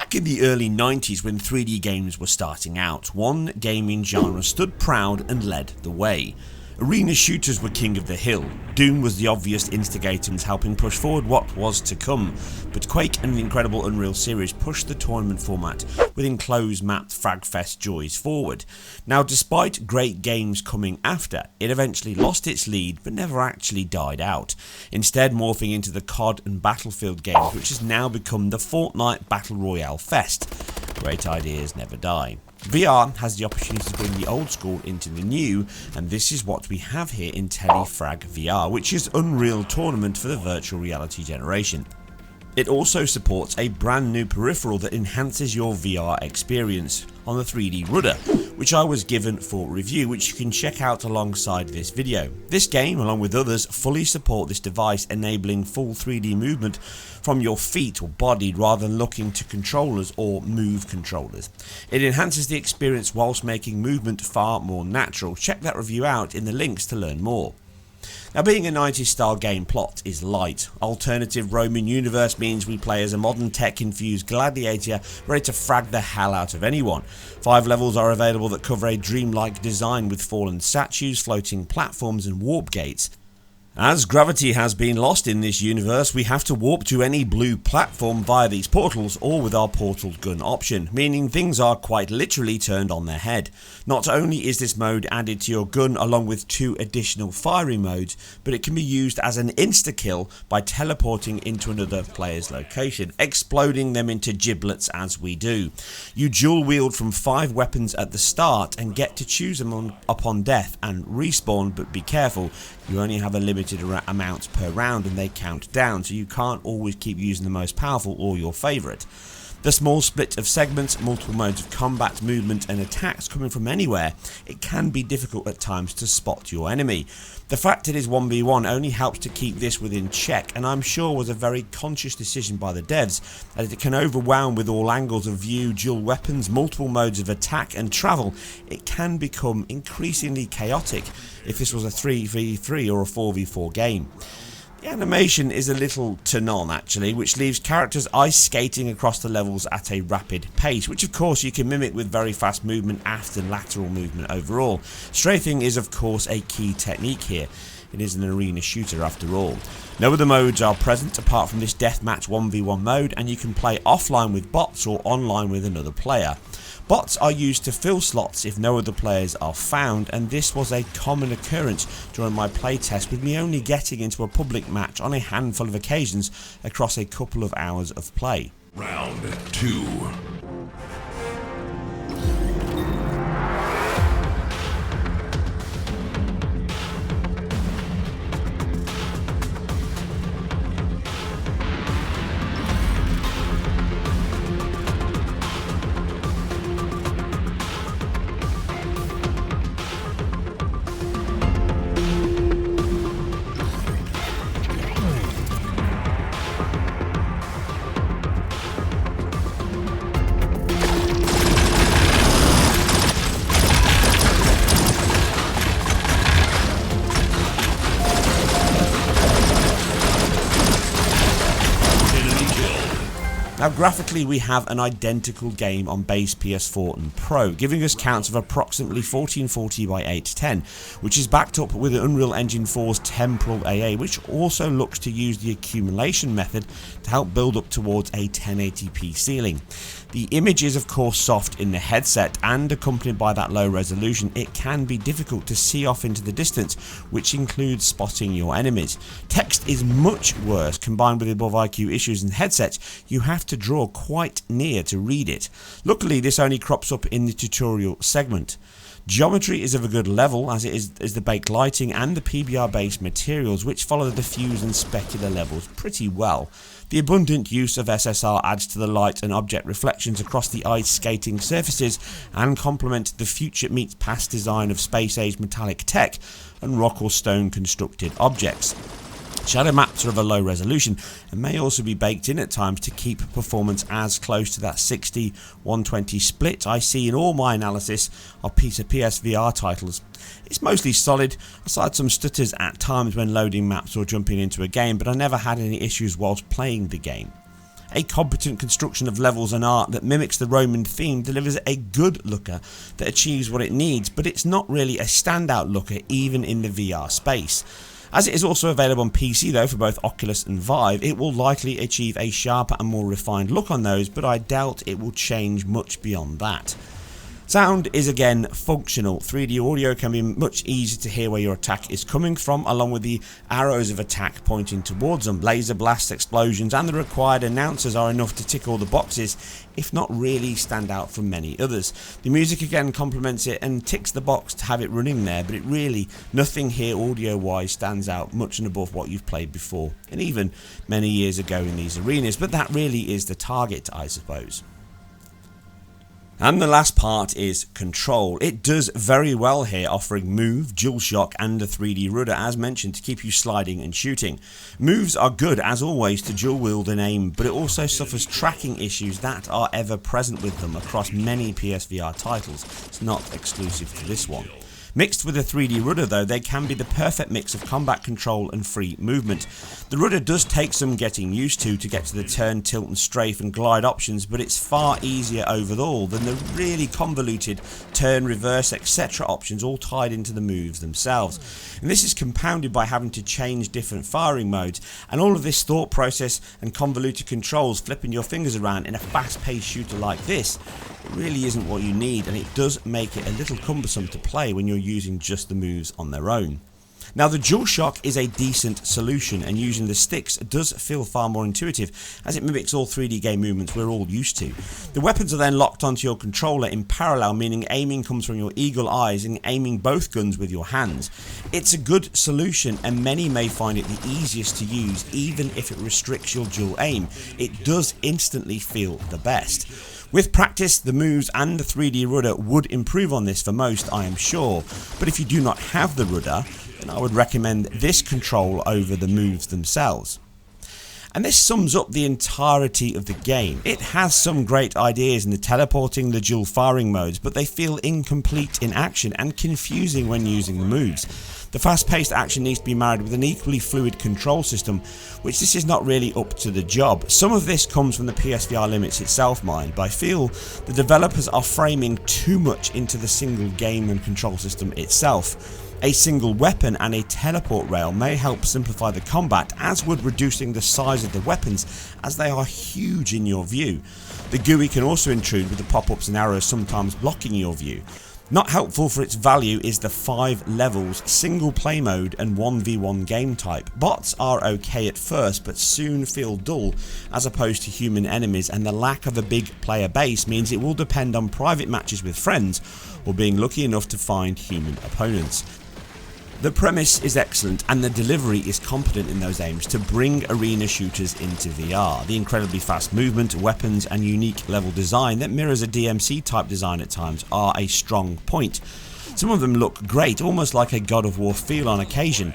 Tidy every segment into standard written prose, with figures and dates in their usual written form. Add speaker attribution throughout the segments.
Speaker 1: Back in the early 90s when 3D games were starting out, one gaming genre stood proud and led the way. Arena shooters were king of the hill. Doom was the obvious instigator helping push forward what was to come, but Quake and the incredible Unreal series pushed the tournament format with enclosed mapped Fragfest joys forward. Now, despite great games coming after, it eventually lost its lead but never actually died out, instead morphing into the COD and Battlefield games, which has now become the Fortnite Battle Royale Fest. Great ideas never die. VR has the opportunity to bring the old school into the new, and this is what we have here in TeleFrag VR, which is Unreal Tournament for the virtual reality generation. It also supports a brand new peripheral that enhances your VR experience on the 3D rudder, which I was given for review, which you can check out alongside this video. This game, along with others, fully support this device, enabling full 3D movement from your feet or body rather than looking to controllers or move controllers. It enhances the experience whilst making movement far more natural. Check that review out in the links to learn more. Now, being a 90s style game, plot is light. Alternative roaming universe means we play as a modern tech infused gladiator ready to frag the hell out of anyone. 5 levels are available that cover a dreamlike design with fallen statues, floating platforms and warp gates. As gravity has been lost in this universe, we have to warp to any blue platform via these portals or with our portal gun option, meaning things are quite literally turned on their head. Not only is this mode added to your gun along with 2 additional firing modes, but it can be used as an insta-kill by teleporting into another player's location, exploding them into giblets as we do. You dual wield from 5 weapons at the start and get to choose them upon death and respawn, but be careful, you only have a limited amount per round and they count down, so you can't always keep using the most powerful or your favourite. The small split of segments, multiple modes of combat, movement and attacks coming from anywhere, it can be difficult at times to spot your enemy. The fact it is 1v1 only helps to keep this within check, and I'm sure was a very conscious decision by the devs, as it can overwhelm with all angles of view, dual weapons, multiple modes of attack and travel. It can become increasingly chaotic if this was a 3v3 or a 4v4 game. The animation is a little to none actually, which leaves characters ice skating across the levels at a rapid pace, which of course you can mimic with very fast movement, aft and lateral movement overall. Strafing is of course a key technique here. It is an arena shooter after all. No other modes are present apart from this deathmatch 1v1 mode, and you can play offline with bots or online with another player. Bots are used to fill slots if no other players are found, and this was a common occurrence during my playtest, with me only getting into a public match on a handful of occasions across a couple of hours of play.
Speaker 2: Round 2.
Speaker 1: Now, graphically we have an identical game on base PS4 and Pro, giving us counts of approximately 1440 by 810, which is backed up with Unreal Engine 4's temporal AA, which also looks to use the accumulation method to help build up towards a 1080p ceiling. The image is of course soft in the headset, and accompanied by that low resolution, it can be difficult to see off into the distance, which includes spotting your enemies. Text is much worse. Combined with above IQ issues in headsets, you have to draw quite near to read it. Luckily, this only crops up in the tutorial segment. Geometry is of a good level, as it is the baked lighting and the PBR based materials, which follow the diffuse and specular levels pretty well. The abundant use of SSR adds to the light and object reflections across the ice skating surfaces and complement the future meets past design of space age metallic tech and rock or stone constructed objects. Shadow maps are of a low resolution and may also be baked in at times to keep performance as close to that 60-120 split I see in all my analysis of PSVR titles. It's mostly solid, aside some stutters at times when loading maps or jumping into a game, but I never had any issues whilst playing the game. A competent construction of levels and art that mimics the Roman theme delivers a good looker that achieves what it needs, but it's not really a standout looker even in the VR space. As it is also available on PC though for both Oculus and Vive, it will likely achieve a sharper and more refined look on those, but I doubt it will change much beyond that. Sound is again functional. 3D audio can be much easier to hear where your attack is coming from, along with the arrows of attack pointing towards them. Laser blasts, explosions and the required announcers are enough to tick all the boxes, if not really stand out from many others. The music again complements it and ticks the box to have it running there, but it really, nothing here audio wise stands out much and above what you've played before, and even many years ago in these arenas, but that really is the target, I suppose. And the last part is control. It does very well here, offering move, dual shock and a 3D rudder as mentioned to keep you sliding and shooting. Moves are good as always to dual wield and aim, but it also suffers tracking issues that are ever present with them across many PSVR titles. It's not exclusive to this one. Mixed with a 3D rudder though, they can be the perfect mix of combat control and free movement. The rudder does take some getting used to get to the turn, tilt and strafe and glide options, but it's far easier overall than the really convoluted turn, reverse, etc. options all tied into the moves themselves. And this is compounded by having to change different firing modes, and all of this thought process and convoluted controls flipping your fingers around in a fast paced shooter like this, it really isn't what you need, and it does make it a little cumbersome to play when you're using just the moves on their own. Now the DualShock is a decent solution, and using the sticks does feel far more intuitive as it mimics all 3D game movements we're all used to. The weapons are then locked onto your controller in parallel, meaning aiming comes from your eagle eyes and aiming both guns with your hands. It's a good solution and many may find it the easiest to use even if it restricts your dual aim. It does instantly feel the best. With practice, the moves and the 3D rudder would improve on this for most, I am sure, but if you do not have the rudder, then I would recommend this control over the moves themselves. And this sums up the entirety of the game. It has some great ideas in the teleporting, the dual firing modes, but they feel incomplete in action and confusing when using the moves. The fast-paced action needs to be married with an equally fluid control system, which this is not really up to the job. Some of this comes from the PSVR limits itself, mind, but I feel the developers are framing too much into the single game and control system itself. A single weapon and a teleport rail may help simplify the combat, as would reducing the size of the weapons as they are huge in your view. The GUI can also intrude with the pop-ups and arrows sometimes blocking your view. Not helpful for its value is the 5 levels, single play mode and 1v1 game type. Bots are okay at first but soon feel dull as opposed to human enemies, and the lack of a big player base means it will depend on private matches with friends or being lucky enough to find human opponents. The premise is excellent and the delivery is competent in those aims to bring arena shooters into VR. The incredibly fast movement, weapons and unique level design that mirrors a DMC type design at times are a strong point. Some of them look great, almost like a God of War feel on occasion.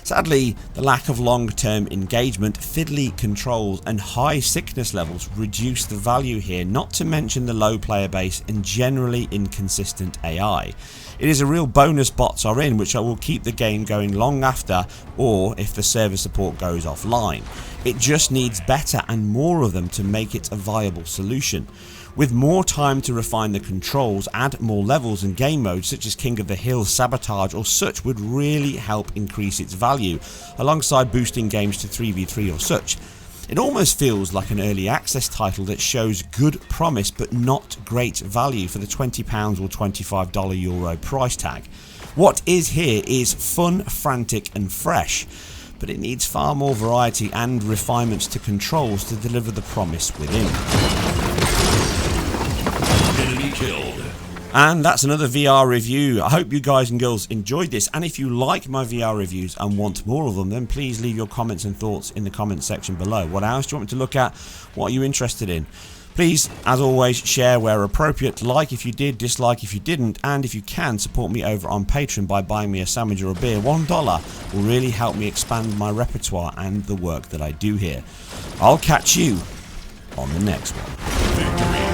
Speaker 1: Sadly, the lack of long-term engagement, fiddly controls and high sickness levels reduce the value here, not to mention the low player base and generally inconsistent AI. It is a real bonus bots are in, which will keep the game going long after or if the server support goes offline. It just needs better and more of them to make it a viable solution. With more time to refine the controls, add more levels and game modes such as King of the Hill, Sabotage or such would really help increase its value, alongside boosting games to 3v3 or such. It almost feels like an early access title that shows good promise but not great value for the £20 or €25 Euro price tag. What is here is fun, frantic and fresh, but it needs far more variety and refinements to controls to deliver the promise within.
Speaker 2: Enemy killed.
Speaker 1: And that's another VR review. I hope you guys and girls enjoyed this, and if you like my VR reviews and want more of them, then please leave your comments and thoughts in the comments section below. What else do you want me to look at? What are you interested in? Please, as always, share where appropriate, like if you did, dislike if you didn't, and if you can, support me over on Patreon by buying me a sandwich or a beer. $1 will really help me expand my repertoire and the work that I do here. I'll catch you on the next one.
Speaker 2: Victory.